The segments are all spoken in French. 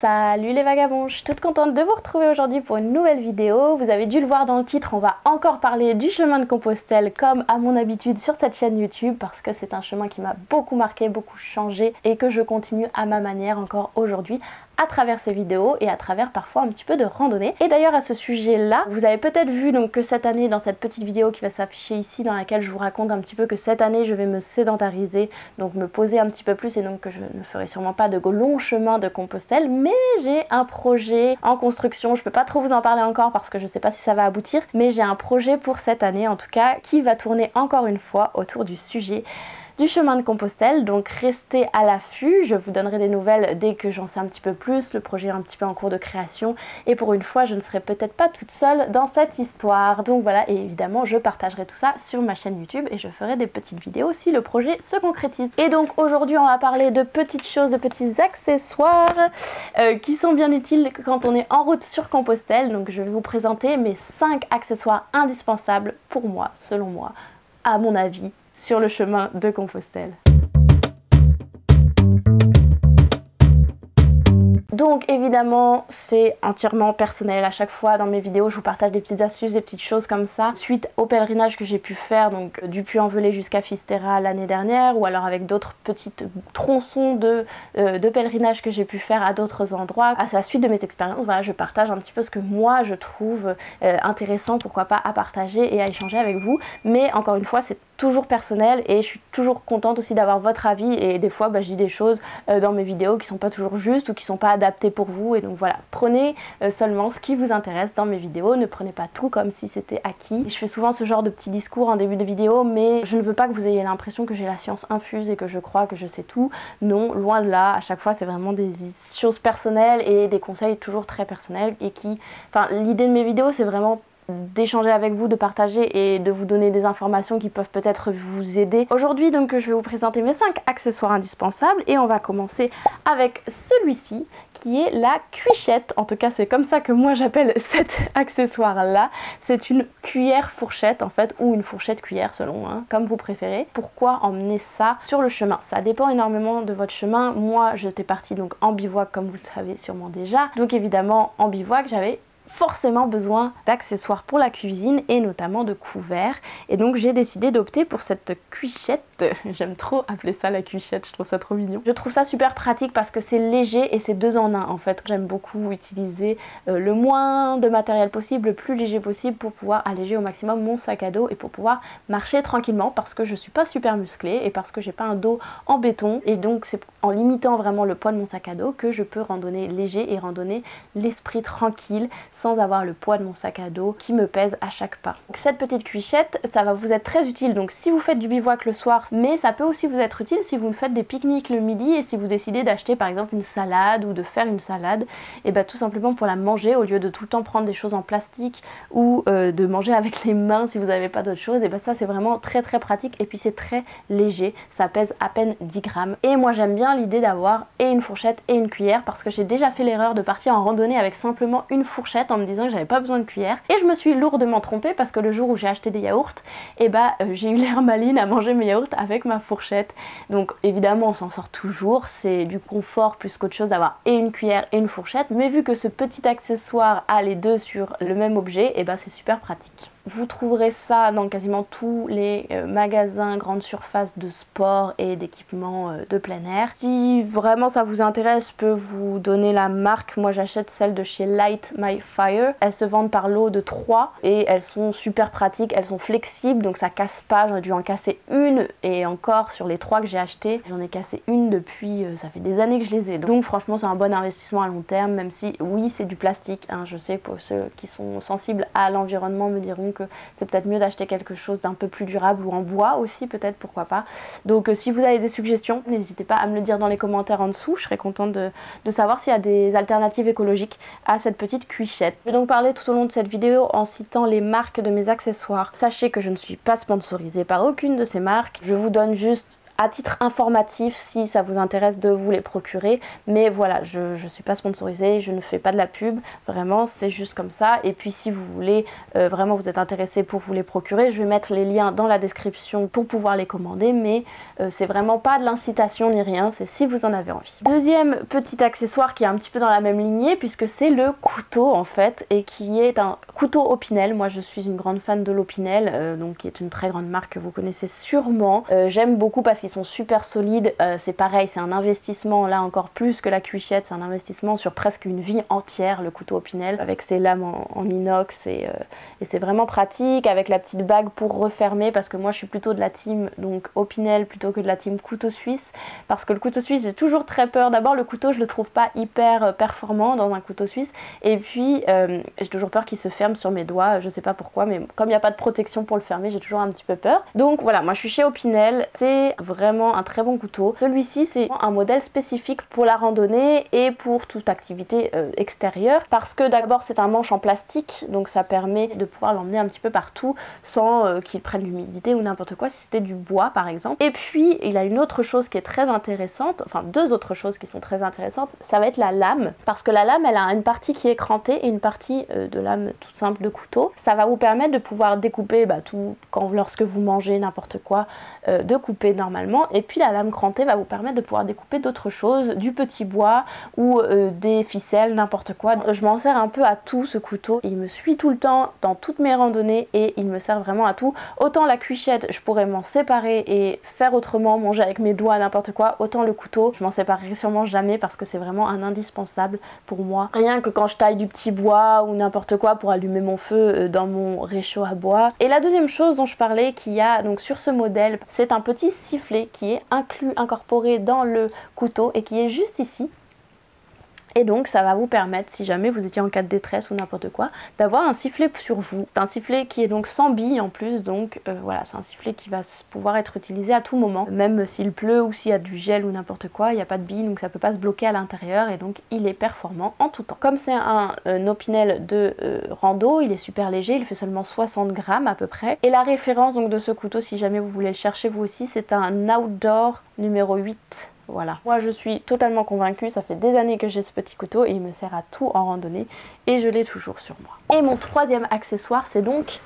Salut les vagabonds, je suis toute contente de vous retrouver aujourd'hui pour une nouvelle vidéo. Vous avez dû le voir dans le titre, on va encore parler du chemin de Compostelle comme à mon habitude sur cette chaîne YouTube parce que c'est un chemin qui m'a beaucoup marqué, beaucoup changé et que je continue à ma manière encore aujourd'hui à travers ces vidéos et à travers parfois un petit peu de randonnée. Et d'ailleurs à ce sujet là, vous avez peut-être vu donc que cette année dans cette petite vidéo qui va s'afficher ici dans laquelle je vous raconte un petit peu que cette année je vais me sédentariser, donc me poser un petit peu plus et donc que je ne ferai sûrement pas de long chemin de Compostelle, mais j'ai un projet en construction. Je peux pas trop vous en parler encore parce que je sais pas si ça va aboutir, mais j'ai un projet pour cette année en tout cas qui va tourner encore une fois autour du sujet du chemin de Compostelle, donc restez à l'affût, je vous donnerai des nouvelles dès que j'en sais un petit peu plus, le projet est un petit peu en cours de création et pour une fois je ne serai peut-être pas toute seule dans cette histoire. Donc voilà, et évidemment je partagerai tout ça sur ma chaîne YouTube et je ferai des petites vidéos si le projet se concrétise. Et donc aujourd'hui on va parler de petites choses, de petits accessoires qui sont bien utiles quand on est en route sur Compostelle. Donc je vais vous présenter mes 5 accessoires indispensables pour moi, selon moi, à mon avis, sur le chemin de Compostelle. Donc évidemment c'est entièrement personnel, à chaque fois dans mes vidéos je vous partage des petites astuces, des petites choses comme ça suite au pèlerinage que j'ai pu faire, donc du Puy-en-Velay jusqu'à Fisterra l'année dernière, ou alors avec d'autres petites tronçons de pèlerinage que j'ai pu faire à d'autres endroits. À la suite de mes expériences, voilà, je partage un petit peu ce que moi je trouve intéressant, pourquoi pas à partager et à échanger avec vous, mais encore une fois c'est toujours personnel et je suis toujours contente aussi d'avoir votre avis et des fois je dis des choses dans mes vidéos qui sont pas toujours justes ou qui sont pas adaptées pour vous, et donc voilà, prenez seulement ce qui vous intéresse dans mes vidéos, ne prenez pas tout comme si c'était acquis. Je fais souvent ce genre de petits discours en début de vidéo, mais je ne veux pas que vous ayez l'impression que j'ai la science infuse et que je crois que je sais tout. Non, loin de là, à chaque fois c'est vraiment des choses personnelles et des conseils toujours très personnels et qui, enfin l'idée de mes vidéos c'est vraiment d'échanger avec vous, de partager et de vous donner des informations qui peuvent peut-être vous aider. Aujourd'hui donc je vais vous présenter mes 5 accessoires indispensables et on va commencer avec celui-ci qui est la cuichette. En tout cas c'est comme ça que moi j'appelle cet accessoire là. C'est une cuillère fourchette en fait, ou une fourchette cuillère selon, comme vous préférez. Pourquoi emmener ça sur le chemin? Ça dépend énormément de votre chemin. Moi j'étais partie donc en bivouac comme vous le savez sûrement déjà, donc évidemment en bivouac j'avais forcément besoin d'accessoires pour la cuisine et notamment de couverts, et donc j'ai décidé d'opter pour cette cuichette. J'aime trop appeler ça la cuichette, je trouve ça trop mignon. Je trouve ça super pratique parce que c'est léger et c'est 2 en 1 en fait. J'aime beaucoup utiliser le moins de matériel possible, le plus léger possible pour pouvoir alléger au maximum mon sac à dos et pour pouvoir marcher tranquillement parce que je suis pas super musclée et parce que j'ai pas un dos en béton, et donc c'est en limitant vraiment le poids de mon sac à dos que je peux randonner léger et randonner l'esprit tranquille sans avoir le poids de mon sac à dos qui me pèse à chaque pas. Donc cette petite cuichette, ça va vous être très utile donc si vous faites du bivouac le soir, mais ça peut aussi vous être utile si vous faites des pique-niques le midi et si vous décidez d'acheter par exemple une salade ou de faire une salade, et tout simplement pour la manger au lieu de tout le temps prendre des choses en plastique ou de manger avec les mains si vous n'avez pas d'autre chose, et ça c'est vraiment très pratique et puis c'est très léger, ça pèse à peine 10 grammes. Et moi j'aime bien l'idée d'avoir et une fourchette et une cuillère parce que j'ai déjà fait l'erreur de partir en randonnée avec simplement une fourchette en me disant que j'avais pas besoin de cuillère, et je me suis lourdement trompée parce que le jour où j'ai acheté des yaourts, j'ai eu l'air maline à manger mes yaourts avec ma fourchette. Donc évidemment on s'en sort toujours, c'est du confort plus qu'autre chose d'avoir et une cuillère et une fourchette, mais vu que ce petit accessoire a les deux sur le même objet, c'est super pratique. Vous trouverez ça dans quasiment tous les magasins grande surface de sport et d'équipements de plein air. Si vraiment ça vous intéresse, je peux vous donner la marque. Moi j'achète celle de chez Light My Fire. Elles se vendent par lot de 3 et elles sont super pratiques, elles sont flexibles donc ça casse pas. J'en ai dû en casser une, et encore sur les 3 que j'ai acheté, j'en ai cassé une depuis, ça fait des années que je les ai. Donc franchement c'est un bon investissement à long terme, même si oui c'est du plastique, je sais, pour ceux qui sont sensibles à l'environnement me diront que c'est peut-être mieux d'acheter quelque chose d'un peu plus durable, ou en bois aussi peut-être, pourquoi pas. Donc si vous avez des suggestions, n'hésitez pas à me le dire dans les commentaires en dessous, je serais contente de savoir s'il y a des alternatives écologiques à cette petite cuichette. Je vais donc parler tout au long de cette vidéo en citant les marques de mes accessoires. Sachez que je ne suis pas sponsorisée par aucune de ces marques, je vous donne juste à titre informatif si ça vous intéresse de vous les procurer. Mais voilà, je suis pas sponsorisée, je ne fais pas de la pub, vraiment c'est juste comme ça. Et puis si vous voulez, vraiment vous êtes intéressé pour vous les procurer, je vais mettre les liens dans la description pour pouvoir les commander. Mais c'est vraiment pas de l'incitation ni rien, c'est si vous en avez envie. Deuxième petit accessoire qui est un petit peu dans la même lignée, puisque c'est le couteau en fait, et qui est un couteau Opinel. Moi je suis une grande fan de l'Opinel, donc qui est une très grande marque que vous connaissez sûrement. J'aime beaucoup parce qu'ils sont super solides, c'est pareil, c'est un investissement là encore plus que la cuichette, c'est un investissement sur presque une vie entière le couteau Opinel, avec ses lames en inox et c'est vraiment pratique, avec la petite bague pour refermer, parce que moi je suis plutôt de la team donc Opinel plutôt que de la team couteau suisse, parce que le couteau suisse j'ai toujours très peur. D'abord le couteau je le trouve pas hyper performant dans un couteau suisse, et puis j'ai toujours peur qu'il se ferme sur mes doigts, je sais pas pourquoi, mais comme il n'y a pas de protection pour le fermer, j'ai toujours un petit peu peur. Donc voilà, moi je suis chez Opinel, c'est vraiment un très bon couteau. Celui-ci c'est un modèle spécifique pour la randonnée et pour toute activité extérieure, parce que d'abord c'est un manche en plastique, donc ça permet de pouvoir l'emmener un petit peu partout sans qu'il prenne l'humidité ou n'importe quoi si c'était du bois par exemple. Et puis il a une autre chose qui est très intéressante, enfin deux autres choses qui sont très intéressantes, ça va être la lame, parce que la lame elle a une partie qui est crantée et une partie de lame toute simple de couteau. Ça va vous permettre de pouvoir découper tout lorsque vous mangez n'importe quoi, de couper normalement, et puis la lame crantée va vous permettre de pouvoir découper d'autres choses, du petit bois ou des ficelles, n'importe quoi. Je m'en sers un peu à tout ce couteau, il me suit tout le temps dans toutes mes randonnées et il me sert vraiment à tout. Autant la cuichette je pourrais m'en séparer et faire autrement, manger avec mes doigts n'importe quoi, autant le couteau je m'en séparerai sûrement jamais, parce que c'est vraiment un indispensable pour moi. Rien que quand je taille du petit bois ou n'importe quoi pour allumer mon feu dans mon réchaud à bois. Et la deuxième chose dont je parlais qu'il y a donc sur ce modèle, c'est un petit sifflet qui est incorporé dans le couteau et qui est juste ici. Et donc ça va vous permettre, si jamais vous étiez en cas de détresse ou n'importe quoi, d'avoir un sifflet sur vous. C'est un sifflet qui est donc sans bille en plus, donc voilà, c'est un sifflet qui va pouvoir être utilisé à tout moment. Même s'il pleut ou s'il y a du gel ou n'importe quoi, il n'y a pas de bille, donc ça peut pas se bloquer à l'intérieur, et donc il est performant en tout temps. Comme c'est un Opinel de rando, il est super léger, il fait seulement 60 grammes à peu près. Et la référence donc de ce couteau, si jamais vous voulez le chercher vous aussi, c'est un Outdoor numéro 8. Voilà, moi je suis totalement convaincue, ça fait des années que j'ai ce petit couteau et il me sert à tout en randonnée et je l'ai toujours sur moi. Et mon troisième accessoire, c'est donc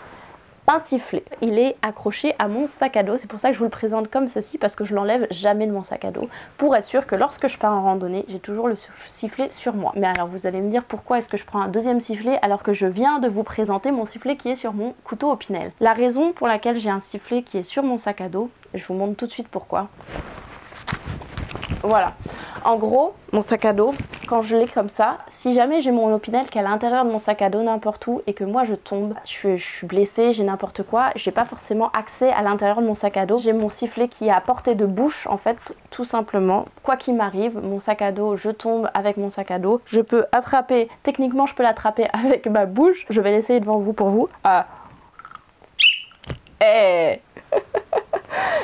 un sifflet. Il est accroché à mon sac à dos, c'est pour ça que je vous le présente comme ceci, parce que je l'enlève jamais de mon sac à dos, pour être sûr que lorsque je pars en randonnée, j'ai toujours le sifflet sur moi. Mais alors vous allez me dire pourquoi est-ce que je prends un deuxième sifflet alors que je viens de vous présenter mon sifflet qui est sur mon couteau Opinel. La raison pour laquelle j'ai un sifflet qui est sur mon sac à dos, je vous montre tout de suite pourquoi. Voilà, en gros, mon sac à dos, quand je l'ai comme ça, si jamais j'ai mon Opinel qui est à l'intérieur de mon sac à dos n'importe où et que moi je tombe, je suis blessée, j'ai n'importe quoi, j'ai pas forcément accès à l'intérieur de mon sac à dos. J'ai mon sifflet qui est à portée de bouche en fait, tout simplement. Quoi qu'il m'arrive, mon sac à dos, je tombe avec mon sac à dos. Je peux attraper, techniquement je peux l'attraper avec ma bouche. Je vais l'essayer devant vous pour vous.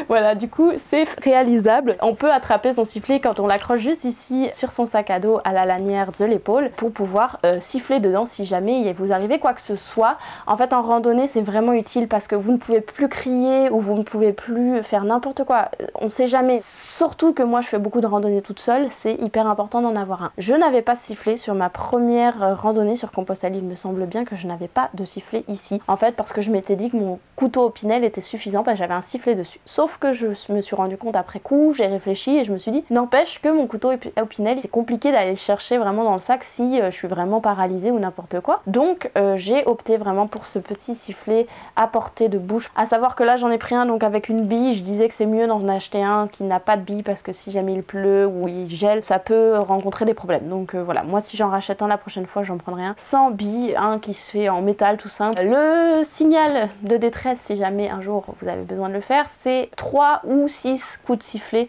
Voilà, du coup c'est réalisable. On peut attraper son sifflet quand on l'accroche juste ici sur son sac à dos à la lanière de l'épaule pour pouvoir siffler dedans si jamais il vous arrivait quoi que ce soit. En fait en randonnée c'est vraiment utile parce que vous ne pouvez plus crier ou vous ne pouvez plus faire n'importe quoi. On sait jamais, surtout que moi je fais beaucoup de randonnées toute seule, c'est hyper important d'en avoir un. Je n'avais pas sifflé sur ma première randonnée sur Compostelle, il me semble bien que je n'avais pas de sifflet ici. En fait parce que je m'étais dit que mon couteau Opinel était suffisant parce que j'avais un sifflet dessus. Sauf que je me suis rendu compte après coup, j'ai réfléchi et je me suis dit n'empêche que mon couteau Opinel c'est compliqué d'aller le chercher vraiment dans le sac si je suis vraiment paralysée ou n'importe quoi. Donc j'ai opté vraiment pour ce petit sifflet à portée de bouche. À savoir que là j'en ai pris un donc avec une bille, je disais que c'est mieux d'en acheter un qui n'a pas de bille parce que si jamais il pleut ou il gèle ça peut rencontrer des problèmes. Donc voilà, moi si j'en rachète un la prochaine fois j'en prendrai un sans bille, un qui se fait en métal tout simple. Le signal de détresse si jamais un jour vous avez besoin de le faire, c'est 3 ou 6 coups de sifflet.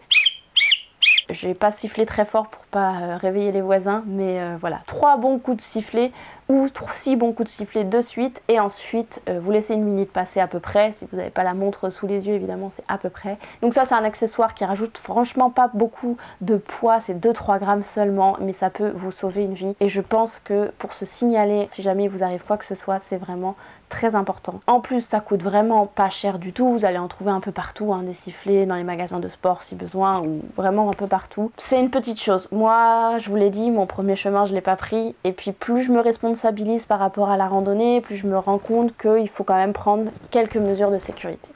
J'ai pas sifflé très fort pour pas réveiller les voisins, mais voilà, 3 bons coups de sifflet ou 6 bons coups de sifflet de suite, et ensuite vous laissez une minute passer à peu près. Si vous n'avez pas la montre sous les yeux, évidemment, c'est à peu près. Donc ça, c'est un accessoire qui rajoute franchement pas beaucoup de poids, c'est 2-3 grammes seulement, mais ça peut vous sauver une vie. Et je pense que pour se signaler, si jamais il vous arrive quoi que ce soit, c'est vraiment très important. En plus, ça coûte vraiment pas cher du tout. Vous allez en trouver un peu partout, hein, des sifflets dans les magasins de sport si besoin, ou vraiment un peu partout. C'est une petite chose. Moi, je vous l'ai dit, mon premier chemin, je l'ai pas pris. Et puis plus je me responsabilise par rapport à la randonnée, plus je me rends compte qu'il faut quand même prendre quelques mesures de sécurité.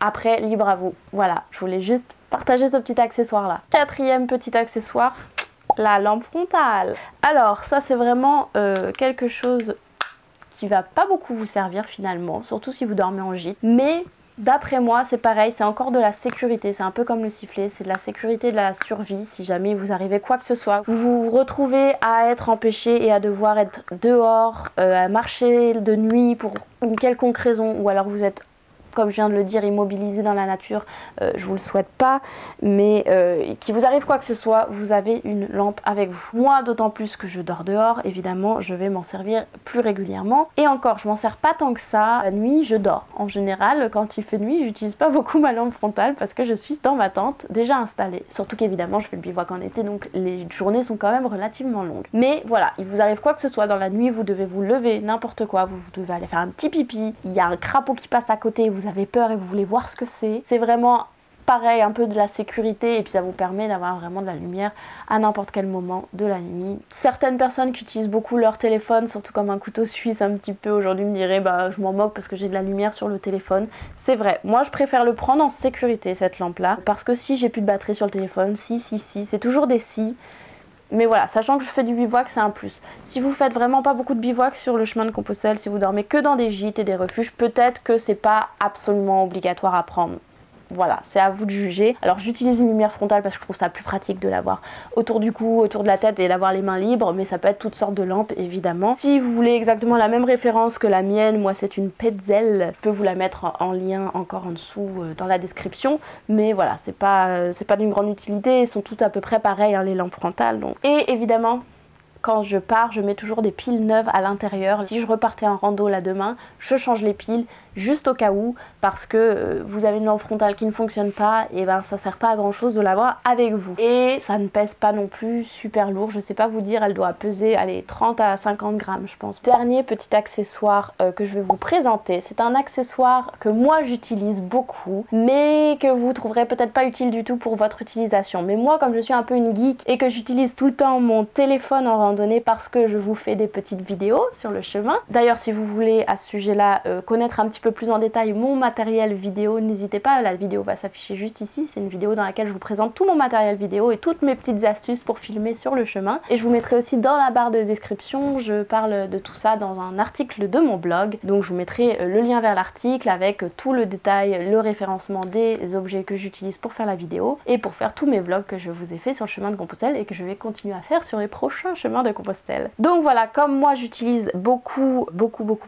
Après, libre à vous. Voilà, je voulais juste partager ce petit accessoire là. 4e petit accessoire, la lampe frontale. Alors ça, c'est vraiment quelque chose qui va pas beaucoup vous servir finalement, surtout si vous dormez en gîte. Mais d'après moi, c'est pareil, c'est encore de la sécurité. C'est un peu comme le sifflet, c'est de la sécurité, de la survie. Si jamais vous arrivez quoi que ce soit, vous vous retrouvez à être empêché et à devoir être dehors, à marcher de nuit pour une quelconque raison, ou alors vous êtes, comme je viens de le dire, immobilisé dans la nature, je vous le souhaite pas, mais qu'il vous arrive quoi que ce soit, vous avez une lampe avec vous. Moi, d'autant plus que je dors dehors, évidemment, je vais m'en servir plus régulièrement. Et encore, je m'en sers pas tant que ça. La nuit, je dors. En général, quand il fait nuit, j'utilise pas beaucoup ma lampe frontale parce que je suis dans ma tente déjà installée. Surtout qu'évidemment, je fais le bivouac en été, donc les journées sont quand même relativement longues. Mais voilà, il vous arrive quoi que ce soit dans la nuit, vous devez vous lever, n'importe quoi, vous devez aller faire un petit pipi, il y a un crapaud qui passe à côté, vous avez peur et vous voulez voir ce que c'est. C'est vraiment pareil, un peu de la sécurité, et puis ça vous permet d'avoir vraiment de la lumière à n'importe quel moment de la nuit. Certaines personnes qui utilisent beaucoup leur téléphone, surtout comme un couteau suisse un petit peu aujourd'hui, me diraient bah je m'en moque parce que j'ai de la lumière sur le téléphone. C'est vrai, moi je préfère le prendre en sécurité cette lampe là, parce que si j'ai plus de batterie sur le téléphone, si, c'est toujours des si. Mais voilà, sachant que je fais du bivouac, c'est un plus. Si vous faites vraiment pas beaucoup de bivouac sur le chemin de Compostelle, si vous dormez que dans des gîtes et des refuges, peut-être que c'est pas absolument obligatoire à prendre. Voilà, c'est à vous de juger. Alors j'utilise une lumière frontale parce que je trouve ça plus pratique de l'avoir autour du cou, autour de la tête et d'avoir les mains libres, mais ça peut être toutes sortes de lampes évidemment. Si vous voulez exactement la même référence que la mienne, moi c'est une Petzl, je peux vous la mettre en lien encore en dessous dans la description, mais voilà, c'est pas d'une grande utilité, elles sont toutes à peu près pareilles, hein, les lampes frontales. Donc. Et évidemment, quand je pars, je mets toujours des piles neuves à l'intérieur. Si je repartais en rando là demain, je change les piles juste au cas où, parce que vous avez une lampe frontale qui ne fonctionne pas, et ben ça sert pas à grand chose de l'avoir avec vous. Et ça ne pèse pas non plus super lourd, je sais pas vous dire, elle doit peser allez 30 à 50 grammes je pense. Dernier petit accessoire que je vais vous présenter, c'est un accessoire que moi j'utilise beaucoup, mais que vous trouverez peut-être pas utile du tout pour votre utilisation. Mais moi, comme je suis un peu une geek et que j'utilise tout le temps mon téléphone en randonnée parce que je vous fais des petites vidéos sur le chemin. D'ailleurs, si vous voulez à ce sujet-là connaître un petit peu plus en détail mon matériel vidéo, n'hésitez pas, la vidéo va s'afficher juste ici. C'est une vidéo dans laquelle je vous présente tout mon matériel vidéo et toutes mes petites astuces pour filmer sur le chemin. Et je vous mettrai aussi dans la barre de description, je parle de tout ça dans un article de mon blog. Donc je vous mettrai le lien vers l'article avec tout le détail, le référencement des objets que j'utilise pour faire la vidéo et pour faire tous mes vlogs que je vous ai fait sur le chemin de Compostelle et que je vais continuer à faire sur les prochains chemins de Compostelle. Donc voilà, comme moi j'utilise beaucoup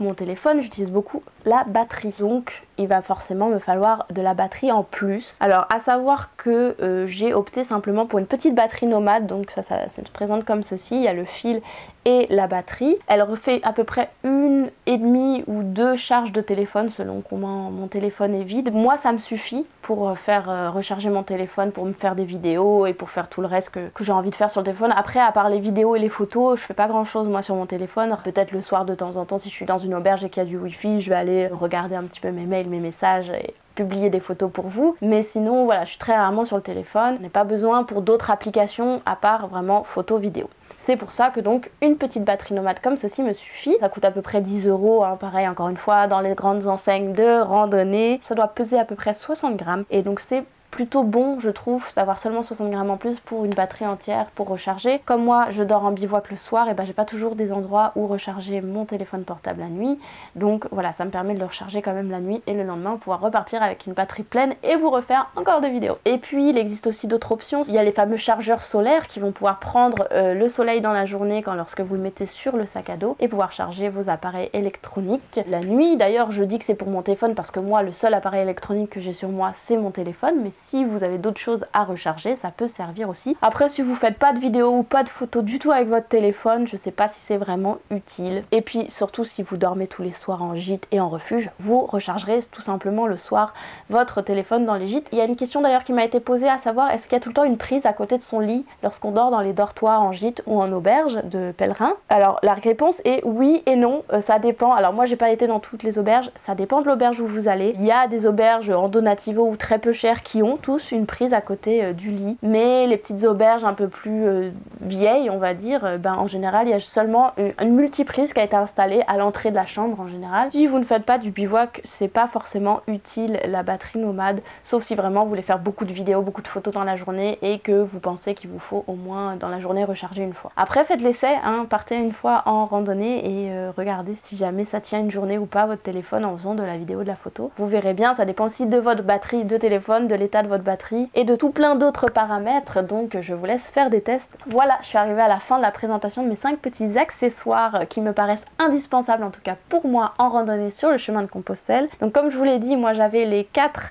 mon téléphone, j'utilise beaucoup la batterie. Donc il va forcément me falloir de la batterie en plus. Alors à savoir que j'ai opté simplement pour une petite batterie nomade, donc ça se présente comme ceci, il y a le fil et la batterie. Elle refait à peu près 1,5 ou 2 charges de téléphone selon comment mon téléphone est vide. Moi ça me suffit pour faire recharger mon téléphone, pour me faire des vidéos et pour faire tout le reste que j'ai envie de faire sur le téléphone. Après, à part les vidéos et les photos, je fais pas grand chose moi sur mon téléphone. Peut-être le soir de temps en temps, si je suis dans une auberge et qu'il y a du wifi, je vais aller regarder un petit peu mes mails, mes messages et publier des photos pour vous. Mais sinon voilà, je suis très rarement sur le téléphone. Je n'ai pas besoin pour d'autres applications à part vraiment photo vidéo. C'est pour ça que donc une petite batterie nomade comme ceci me suffit. Ça coûte à peu près 10 €, hein, pareil encore une fois dans les grandes enseignes de randonnée. Ça doit peser à peu près 60 grammes et donc c'est plutôt bon je trouve d'avoir seulement 60 grammes en plus pour une batterie entière pour recharger. Comme moi je dors en bivouac le soir, et ben j'ai pas toujours des endroits où recharger mon téléphone portable la nuit, donc voilà, ça me permet de le recharger quand même la nuit et le lendemain pouvoir repartir avec une batterie pleine et vous refaire encore des vidéos. Et puis il existe aussi d'autres options, il y a les fameux chargeurs solaires qui vont pouvoir prendre le soleil dans la journée lorsque vous le mettez sur le sac à dos et pouvoir charger vos appareils électroniques la nuit. D'ailleurs je dis que c'est pour mon téléphone parce que moi le seul appareil électronique que j'ai sur moi c'est mon téléphone, mais si vous avez d'autres choses à recharger, ça peut servir aussi. Après, si vous faites pas de vidéos ou pas de photos du tout avec votre téléphone, je sais pas si c'est vraiment utile. Et puis surtout, si vous dormez tous les soirs en gîte et en refuge, vous rechargerez tout simplement le soir votre téléphone dans les gîtes. Il y a une question d'ailleurs qui m'a été posée, à savoir est-ce qu'il y a tout le temps une prise à côté de son lit lorsqu'on dort dans les dortoirs en gîte ou en auberge de pèlerins? Alors la réponse est oui et non, ça dépend. Alors moi j'ai pas été dans toutes les auberges, ça dépend de l'auberge où vous allez. Il y a des auberges en donativo ou très peu chères qui ont tous une prise à côté du lit, mais les petites auberges un peu plus vieilles on va dire, en général il y a seulement une multiprise qui a été installée à l'entrée de la chambre en général. Si vous ne faites pas du bivouac, c'est pas forcément utile la batterie nomade, sauf si vraiment vous voulez faire beaucoup de vidéos, beaucoup de photos dans la journée et que vous pensez qu'il vous faut au moins dans la journée recharger une fois. Après faites l'essai, hein, partez une fois en randonnée et regardez si jamais ça tient une journée ou pas votre téléphone en faisant de la vidéo, de la photo. Vous verrez bien, ça dépend aussi de votre batterie de téléphone, de l'état de votre batterie et de tout plein d'autres paramètres, donc je vous laisse faire des tests. Voilà, je suis arrivée à la fin de la présentation de mes 5 petits accessoires qui me paraissent indispensables, en tout cas pour moi, en randonnée sur le chemin de Compostelle. Donc comme je vous l'ai dit, moi j'avais les 4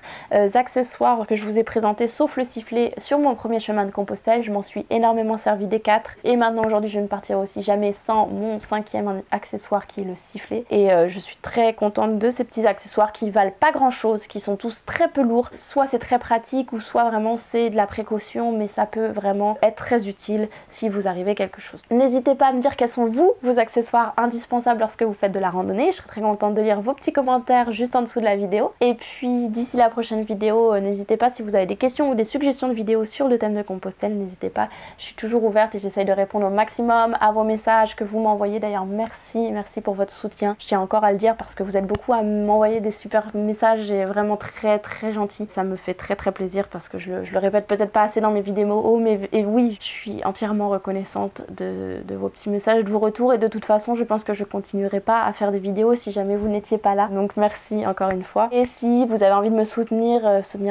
accessoires que je vous ai présentés sauf le sifflet sur mon premier chemin de Compostelle. Je m'en suis énormément servi des 4 et maintenant aujourd'hui je ne partirai aussi jamais sans mon 5e accessoire qui est le sifflet, et je suis très contente de ces petits accessoires qui valent pas grand chose, qui sont tous très peu lourds. Soit c'est très pratique ou soit vraiment c'est de la précaution, mais ça peut vraiment être très utile si vous arrivez quelque chose. N'hésitez pas à me dire quels sont vos accessoires indispensables lorsque vous faites de la randonnée. Je serai très contente de lire vos petits commentaires juste en dessous de la vidéo. Et puis d'ici la prochaine vidéo, n'hésitez pas si vous avez des questions ou des suggestions de vidéos sur le thème de Compostelle, n'hésitez pas, je suis toujours ouverte et j'essaye de répondre au maximum à vos messages que vous m'envoyez. D'ailleurs merci pour votre soutien, je tiens encore à le dire parce que vous êtes beaucoup à m'envoyer des super messages et vraiment très gentils. Ça me fait très plaisir parce que je le répète peut-être pas assez dans mes vidéos, mais et oui, je suis entièrement reconnaissante de vos petits messages, de vos retours, et de toute façon je pense que je continuerai pas à faire des vidéos si jamais vous n'étiez pas là, donc merci encore une fois. Et si vous avez envie de me soutenir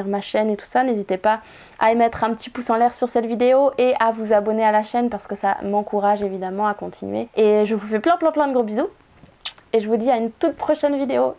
ma chaîne et tout ça, n'hésitez pas à mettre un petit pouce en l'air sur cette vidéo et à vous abonner à la chaîne parce que ça m'encourage évidemment à continuer. Et je vous fais plein de gros bisous et je vous dis à une toute prochaine vidéo.